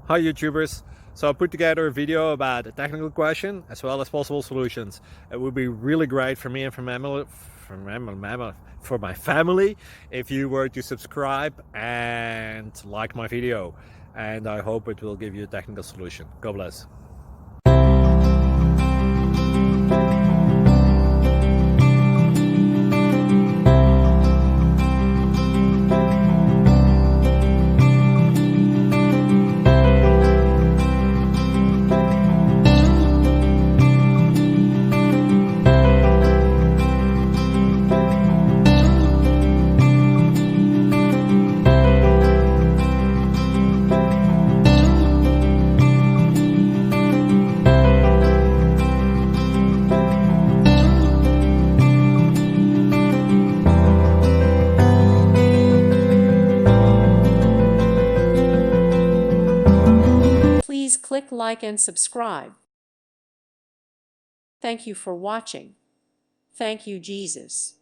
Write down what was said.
Hi YouTubers. So I put together a video about a technical question as well as possible solutions. It would be really great for me and for my family if you were to subscribe and like my video. And I hope it will give you a technical solution. God bless. Please click like and subscribe. Thank you for watching. Thank you, Jesus.